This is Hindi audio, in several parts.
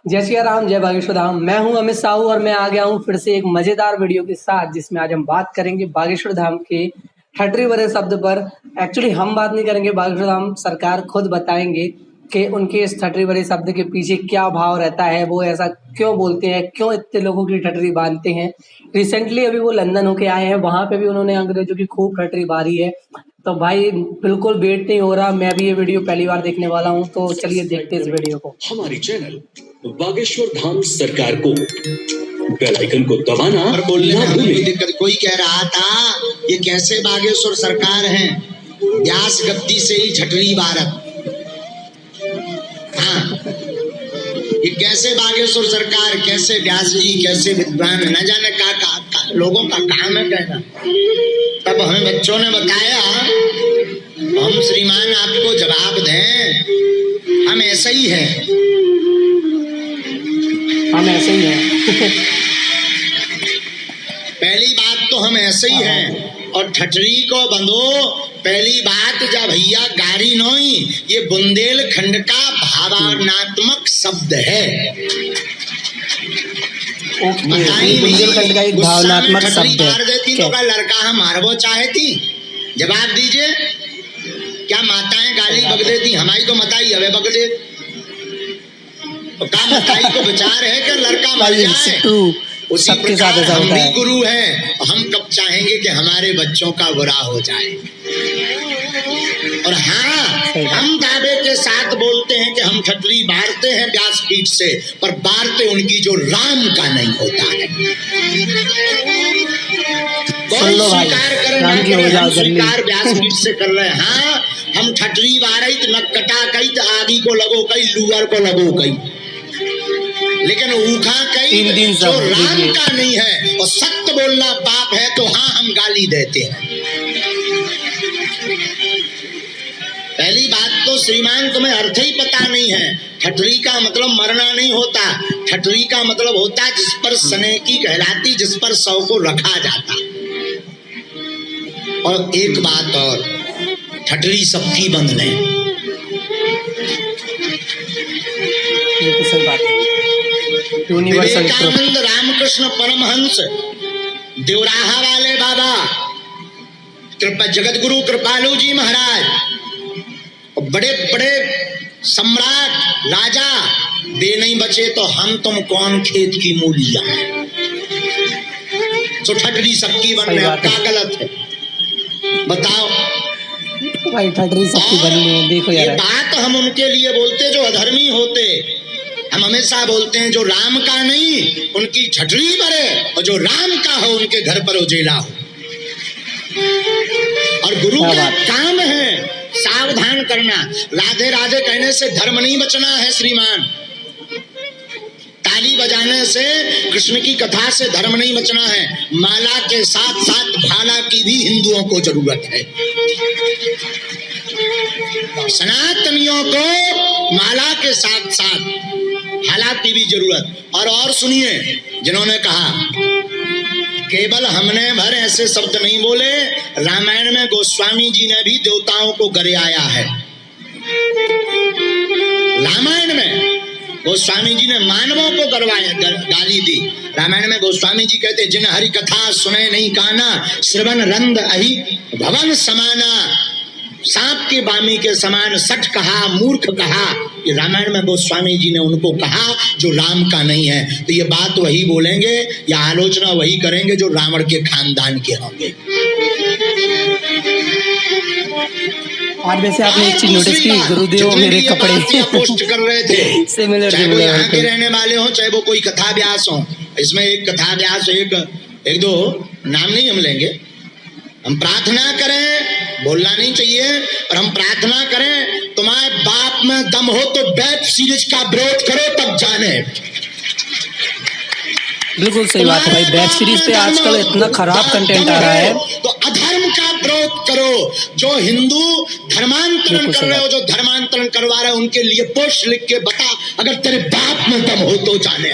जय सिया राम, जय बागेश्वर धाम। मैं हूं अमित साहू और मैं आ गया हूं फिर से एक मजेदार वीडियो के साथ, जिसमें आज हम बात करेंगे बागेश्वर धाम के ठटरी भरे शब्द पर। एक्चुअली हम बात नहीं करेंगे, बागेश्वर धाम सरकार खुद बताएंगे कि उनके इस ठटरी भरे शब्द के पीछे क्या भाव रहता है, वो ऐसा क्यों बोलते हैं, क्यों इतने लोगों की ठटरी बांधते हैं। रिसेंटली अभी वो लंदन होके आए हैं, वहां पे भी उन्होंने अंग्रेजों की खूब ठटरी बारी है। तो भाई बिल्कुल वेट नहीं हो रहा, मैं भी ये वीडियो पहली बार देखने वाला हूँ, तो चलिए देखते हैं इस वीडियो को। हमारी चैनल बागेश्वर धाम सरकार को बेल आइकन को दबाना और बोलने में भूलें। कोई दिक्कत। कोई कह रहा था ये कैसे बागेश्वर सरकार है, व्यास गद्दी से ही झटरी भारत। हाँ, ये कैसे बागेश्वर सरकार, कैसे व्यास जी, कैसे विद्वान, न जाने का लोगों का काम है कहना। तब हमें बच्चों ने बताया, हम श्रीमान आपको जवाब दें, हम ऐसे ही हैं, हम ऐसे ही हैं। पहली बात तो हम ऐसे ही हैं। और ठटरी को बंदो, पहली बात जब भैया गारी नोई, ये बुंदेलखंड का भावनात्मक शब्द है। बुंदेलखंड का एक भावनात्मक शब्द मार देती तो का लड़का हम मारबो चाहे थी। जवाब दीजिए, क्या माताएं गाली बक देती? हमारी तो मताई हवे बक दे। तो का मताई को विचार है कि लड़का मर जाए? उसी सबके साथ प्रकार ऐसा हम होता भी है। गुरु हैं, हम कब चाहेंगे कि हमारे बच्चों का बुरा हो जाए। और हाँ, हम दावे के साथ बोलते हैं कि हम ठटरी बारते हैं व्यासपीठ से, पर बारते उनकी जो राम का नहीं होता है। कोई स्वीकार करे ना करे, हम स्वीकार व्यासपीठ से कर रहे हैं। हाँ, हम ठटरी बारत न कटा कई तो आगी को लगो कई, लूअर को लगो कई, लेकिन ऊखा कई जो राम का नहीं है। और सत्य बोलना पाप है तो हाँ, हम गाली देते हैं। पहली बात तो श्रीमान तुम्हें अर्थ ही पता नहीं है। ठटरी का मतलब मरना नहीं होता, ठटरी का मतलब होता जिस पर सनेकी कहलाती, जिस पर सौ को रखा जाता। और एक बात और, ठटरी सबकी बंधने। विवेकानंद रामकृष्ण परमहंस, देवराहा वाले बाबा, जगत गुरु कृपालू जी महाराज, और बड़े बड़े सम्राट राजा, वे नहीं बचे तो हम तुम कौन खेत की मूलियां हैं। तो ठटरी सबकी बनने क्या गलत है बताओ भाई? ठटरी सबकी बननी है, देखो यार। ये बात हम उनके लिए बोलते जो अधर्मी होते। हम हमेशा बोलते हैं जो राम का नहीं उनकी ठटरी भरे, और जो राम का हो उनके घर पर उजेला हो। और गुरु का काम है सावधान करना। राधे राधे कहने से धर्म नहीं बचना है श्रीमान, ताली बजाने से, कृष्ण की कथा से धर्म नहीं बचना है। माला के साथ साथ भाला की भी हिंदुओं को जरूरत है। सनातनियों को माला के साथ साथ भाला की भी जरूरत। और सुनिए, जिन्होंने कहा केवल हमने भर ऐसे शब्द नहीं बोले, रामायण में गोस्वामी जी ने भी देवताओं को गरियाया है। रामायण में गोस्वामी जी ने मानवों को गाली दी। रामायण में गोस्वामी जी कहते, जिन हरि कथा सुने नहीं काना, श्रवण रंद अहि भवन समाना। सांप के बामी के समान सठ कहा, मूर्ख कहा। ये रामायण में गोस्वामी जी ने उनको कहा जो राम का नहीं है। तो ये बात वही बोलेंगे या आलोचना वही करेंगे जो रावण के खानदान के होंगे। आज वैसे आपने एक चीज नोटिस की, गुरुदेव मेरे कपड़े पोस्ट कर रहे थे, सिमिलर, चाहे वो यहाँ के रहने वाले हो, चाहे वो कोई कथा व्यास हो। इसमें एक कथा व्यास, एक दो नाम नहीं हम लेंगे। हम प्रार्थना करें, बोलना नहीं चाहिए, और हम प्रार्थना करें तुम्हारे बाप में दम हो तो वेब सीरीज का विरोध करो, तब जाने। बिल्कुल सही बात है भाई, वेब सीरीज पे आजकल इतना खराब कंटेंट आ रहा है। तो अधर्म का विरोध करो। जो हिंदू धर्मांतरण कर रहे हो, जो धर्मांतरण करवा रहे हो, उनके लिए पोस्ट लिख के बता, अगर तेरे बाप में दम हो तो जाने।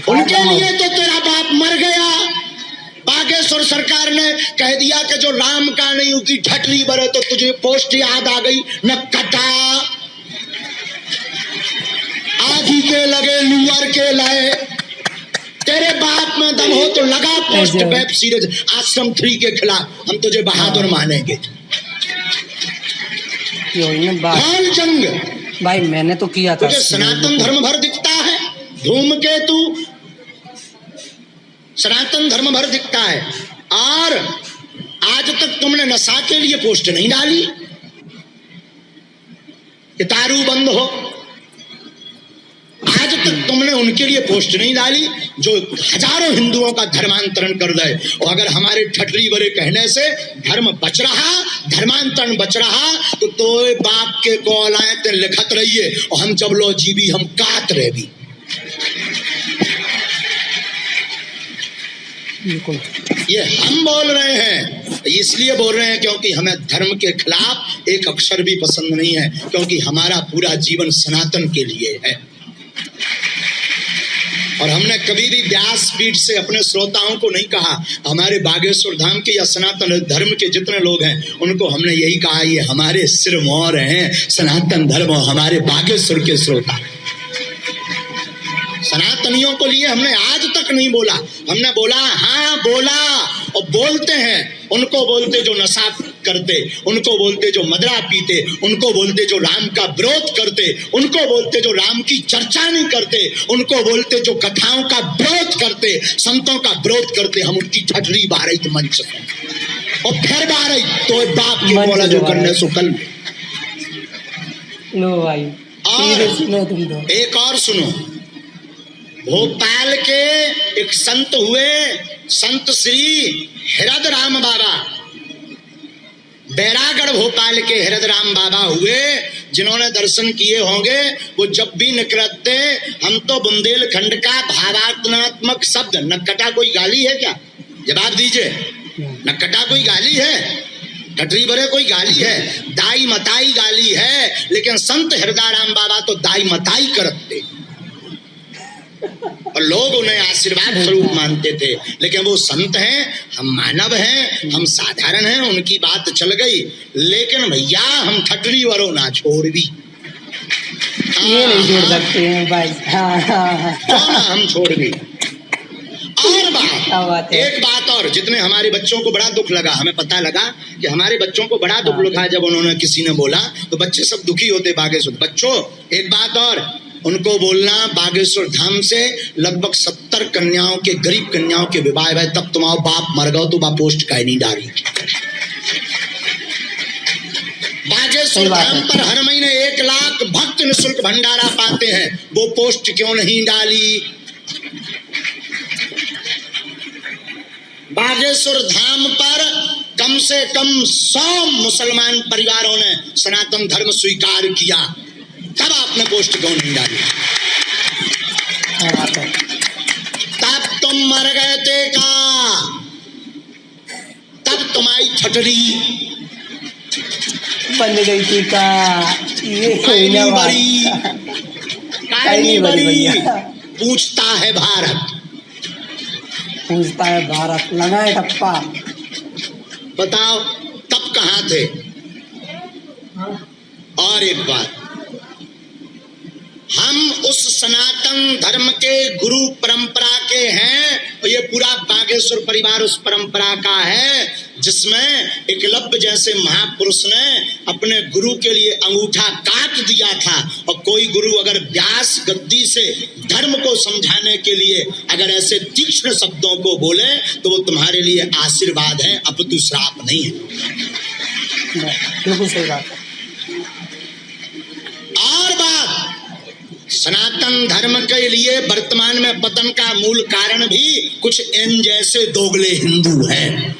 उनके लिए तो तेरा बाप मर गया। बागेश्वर सरकार ने कह दिया कि जो राम का नहीं उसकी ठटरी भरे, तो तुझे पोस्ट याद आ गई न कटा। लूअर के लाए, तेरे बाप में दम हो तो लगा पोस्ट वेब सीरीज आश्रम 3 के खिलाफ, हम तुझे बहादुर मानेंगे। कौन जंग भाई मैंने तो किया था। तुझे सनातन धर्म भर दिखता है, धूमकेतु सनातन धर्म भर दिखता है, और आज तक तुमने नशा के लिए पोस्ट नहीं डाली कि दारू बंद हो। आज तक तुमने उनके लिए पोस्ट नहीं डाली जो हजारों हिंदुओं का धर्मांतरण कर दे। और अगर हमारे ठटरी बड़े कहने से धर्म बच रहा, धर्मांतरण बच रहा, तो तोए बाप के कॉल आए ते लिखत रहिए, और हम जब लो जीवी हम कात रहे भी। ये हम बोल रहे हैं, इसलिए बोल रहे हैं क्योंकि हमें धर्म के खिलाफ एक अक्षर भी पसंद नहीं है, क्योंकि हमारा पूरा जीवन सनातन के लिए है। और हमने कभी भी व्यासपीठ से अपने श्रोताओं को नहीं कहा, हमारे बागेश्वर धाम के या सनातन धर्म के जितने लोग हैं उनको हमने यही कहा, ये हमारे सिरमौर हैं सनातन धर्म, हमारे बागेश्वर के श्रोता। सनातनियों को लिए हमने आज तक नहीं बोला, हमने बोला हाँ बोला, और बोलते हैं। उनको बोलते जो नशा करते, उनको बोलते जो मदरा पीते, उनको बोलते जो राम का विरोध करते, उनको बोलते जो राम की चर्चा नहीं करते, उनको बोलते जो कथाओं का विरोध करते, संतों का विरोध करते। हम उनकी ठटरी बारही मंच और फिर बारही तो बाप के बोला जो करने सो कल। लो भाई और सुनो तुम तो। एक और सुनो, भोपाल के एक संत हुए, संत श्री हृदय राम बाबा, बैरागढ़ भोपाल के हृदय राम बाबा हुए, जिन्होंने दर्शन किए होंगे। वो जब भी निकलते, हम तो बुंदेलखंड का भावात्मक शब्द, नक्कटा कोई गाली है क्या? जवाब दीजिए, नक्कटा कोई गाली है? ठटरी बरे कोई गाली है? दाई मताई गाली है, लेकिन संत हृदय राम बाबा तो दाई मताई करते और लोग उन्हें आशीर्वाद स्वरूप मानते थे। लेकिन वो संत हैं, हम मानव हैं, हम साधारण हैं, उनकी बात चल गई। लेकिन भैया हम ठटरी वरो ना छोड़ भी, ये नहीं छोड़ सकते हैं भाई। क्यों ना हम छोड़ भी। और बात एक बात और, जितने हमारे बच्चों को बड़ा दुख लगा, हमें पता लगा कि हमारे बच्चों को बड़ा दुख लगा जब उन्होंने किसी ने बोला, तो बच्चे सब दुखी होते बागेश्वर। बच्चों एक बात और, उनको बोलना बागेश्वर धाम से लगभग 70 कन्याओं के, गरीब कन्याओं के विवाह है, तब तुम्हारा बाप मर गया तो वह पोस्ट कहीं नहीं डाली। बागेश्वर धाम पर हर महीने 1 लाख भक्त निःशुल्क भंडारा पाते हैं, वो पोस्ट क्यों नहीं डाली? बागेश्वर धाम पर कम से कम 100 मुसलमान परिवारों ने सनातन धर्म स्वीकार किया, तब आपने पोस्ट क्यों नहीं डाली? तब तुम मर गए थे का, तब तुम्हारी ठटरी बन गई थी का। ये कायनी बड़ी पूछता है भारत, पूछता है भारत, लगाए ठप्पा। बताओ तब कहाँ थे? और एक बात, हम उस सनातन धर्म के गुरु परंपरा के हैं, और ये पूरा बागेश्वर परिवार उस परंपरा का है जिसमें एकलव्य जैसे महापुरुष ने अपने गुरु के लिए अंगूठा काट दिया था। और कोई गुरु अगर व्यास गद्दी से धर्म को समझाने के लिए अगर ऐसे तीक्ष्ण शब्दों को बोले तो वो तुम्हारे लिए आशीर्वाद है, अपितु श्राप नहीं है। बिल्कुल सही बात है। और बात, सनातन धर्म के लिए वर्तमान में पतन का मूल कारण भी कुछ इन जैसे दोगले हिंदू हैं।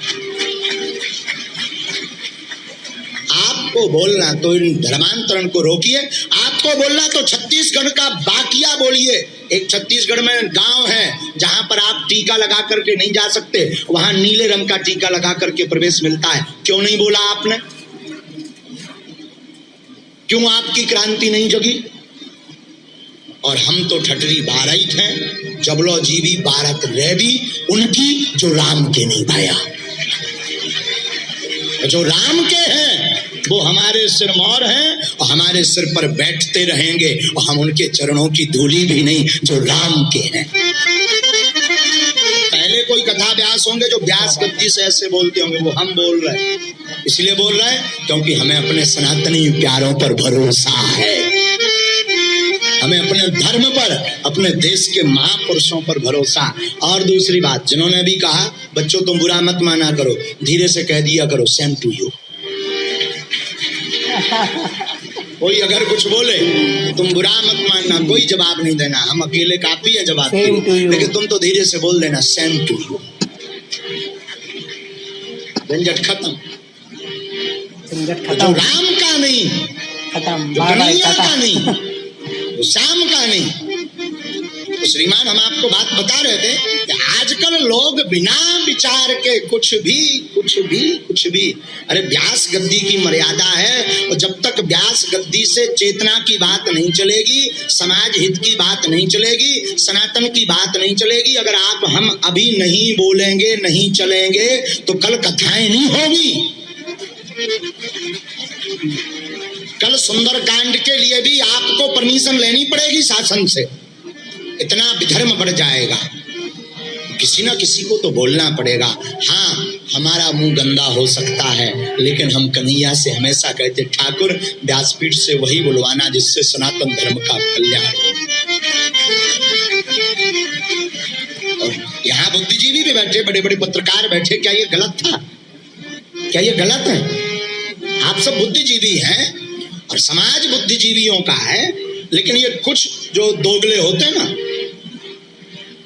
आपको बोलना तो इन धर्मांतरण को रोकिए, आपको बोलना तो छत्तीसगढ़ का बाकिया बोलिए। एक छत्तीसगढ़ में गांव है जहां पर आप टीका लगा करके नहीं जा सकते, वहां नीले रंग का टीका लगा करके प्रवेश मिलता है। क्यों नहीं बोला आपने? क्यों आपकी क्रांति नहीं जगी? और हम तो ठटरी बारही हैं, जबलो जीवी भारत रैबी उनकी जो राम के नहीं भाया, जो राम के हैं वो हमारे सिरमौर हैं और हमारे सिर पर बैठते रहेंगे और हम उनके चरणों की धूली भी नहीं जो राम के हैं। पहले कोई कथा व्यास होंगे जो व्यास गद्दी से ऐसे बोलते होंगे, वो हम बोल रहे हैं। इसलिए बोल रहे हैं क्योंकि हमें अपने सनातनी प्यारों पर भरोसा है, हमें अपने धर्म पर, अपने देश के महापुरुषों पर भरोसा। और दूसरी बात, जिन्होंने भी कहा बच्चों तुम बुरा मत माना करो, धीरे से कह दिया करो सेम टू यू। कोई अगर कुछ बोले तुम बुरा मत मानना, कोई जवाब नहीं देना, हम अकेले काफी है जवाब के लिए, लेकिन तुम तो धीरे से बोल देना सेम टू यू। झंझट खत्म। जो राम का नहीं, जो कन्हैया का नहीं, जो श्याम का नहीं। तो श्रीमान हम आपको बात बता रहे थे कि आजकल लोग बिना विचार के कुछ भी, अरे व्यास गद्दी की मर्यादा है, और जब तक व्यास गद्दी से चेतना की बात नहीं चलेगी, समाज हित की बात नहीं चलेगी, सनातन की बात नहीं चलेगी, अगर आप हम अभी नहीं बोलेंगे, नहीं चलेंगे, तो कल कथाएं नहीं होगी। कल सुंदरकांड के लिए भी आपको परमिशन लेनी पड़ेगी शासन से, इतना विधर्म बढ़ जाएगा। किसी ना किसी को तो बोलना पड़ेगा। हाँ, हमारा मुंह गंदा हो सकता है, लेकिन हम कन्हैया से हमेशा कहते ठाकुर व्यासपीठ से वही बुलवाना जिससे सनातन धर्म का कल्याण हो। और यहाँ बुद्धिजीवी भी बैठे, बड़े बड़े पत्रकार बैठे, क्या ये गलत था? क्या ये गलत है? आप सब बुद्धिजीवी हैं और समाज बुद्धिजीवियों का है, लेकिन ये कुछ जो दोगले होते हैं ना,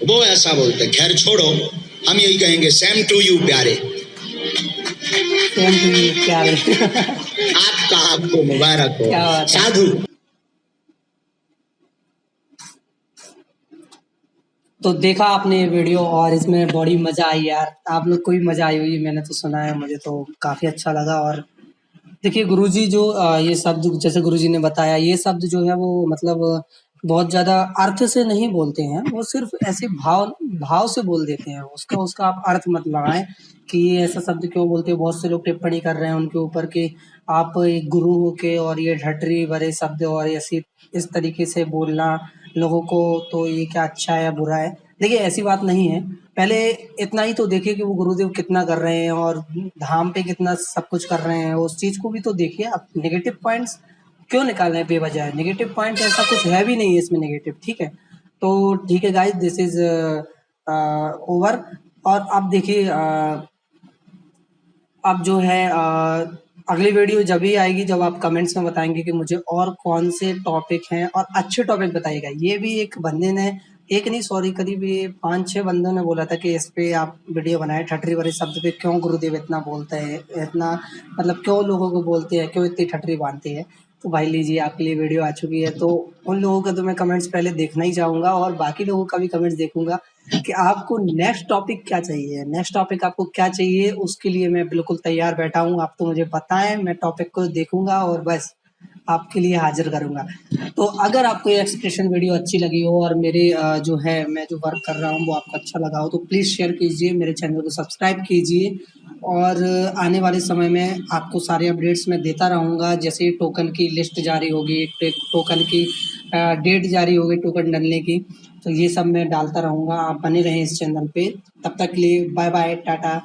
वो ऐसा बोलते हैं। खैर छोड़ो, हम यही कहेंगे सेम टू यू प्यारे, सेम टू यू प्यारे। आपको मुबारक हो, साधु। तो देखा आपने ये वीडियो और इसमें बड़ी मजा आई यार। आप लोग को भी मजा आई हुई, मैंने तो सुना है, मुझे तो काफी अच्छा लगा। और देखिए गुरुजी जो ये शब्द जैसे गुरुजी ने बताया, ये शब्द जो है वो मतलब बहुत ज्यादा अर्थ से नहीं बोलते हैं, वो सिर्फ ऐसे भाव से बोल देते हैं। उसका आप अर्थ मत लगाएं कि ये ऐसा शब्द क्यों बोलते हैं। बहुत से लोग टिप्पणी कर रहे हैं उनके ऊपर कि आप एक गुरु होके और ये ढटरी भरे शब्द और ऐसी इस तरीके से बोलना लोगों को, तो ये क्या अच्छा है या बुरा है। देखिए ऐसी बात नहीं है। पहले इतना ही तो देखिए कि वो गुरुदेव कितना कर रहे हैं और धाम पे कितना सब कुछ कर रहे हैं, उस चीज को भी तो देखिए। आप नेगेटिव पॉइंट्स क्यों निकाल रहे हैं बेवजह? नेगेटिव पॉइंट ऐसा कुछ है भी नहीं है इसमें नेगेटिव, ठीक है। तो ठीक है गाइस, दिस इज ओवर। और अब देखिए अब जो है अगली वीडियो जब ही आएगी जब आप कमेंट्स में बताएंगे कि मुझे और कौन से टॉपिक हैं, और अच्छे टॉपिक बताइएगा। ये भी एक बंदे ने, एक नहीं सॉरी करीब 5-6 बंदों ने बोला था कि इस पे आप वीडियो बनाए, ठटरी वाले शब्द पे क्यों गुरुदेव इतना बोलते हैं, इतना मतलब क्यों लोगों को बोलते हैं, क्यों इतनी ठटरी बांधते हैं। तो भाई लीजिए, आपके लिए वीडियो आ चुकी है। तो उन लोगों का तो मैं कमेंट्स पहले देखना ही चाहूँगा और बाकी लोगों का भी कमेंट्स देखूंगा कि आपको नेक्स्ट टॉपिक क्या चाहिए, नेक्स्ट टॉपिक आपको क्या चाहिए। उसके लिए मैं बिल्कुल तैयार बैठा हूँ। आप तो मुझे बताएं, मैं टॉपिक को देखूंगा और बस आपके लिए हाजिर करूंगा। तो अगर आपको ये एक्सप्रेशन वीडियो अच्छी लगी हो और मेरे जो है मैं जो वर्क कर रहा हूँ वो आपको अच्छा लगा हो, तो प्लीज़ शेयर कीजिए, मेरे चैनल को सब्सक्राइब कीजिए। और आने वाले समय में आपको सारे अपडेट्स मैं देता रहूँगा। जैसे टोकन की लिस्ट जारी होगी, टोकन की डेट जारी होगी टोकन डालने की, तो ये सब मैं डालता रहूँगा। आप बने रहें इस चैनल पे। तब तक के लिए बाय बाय, टाटा।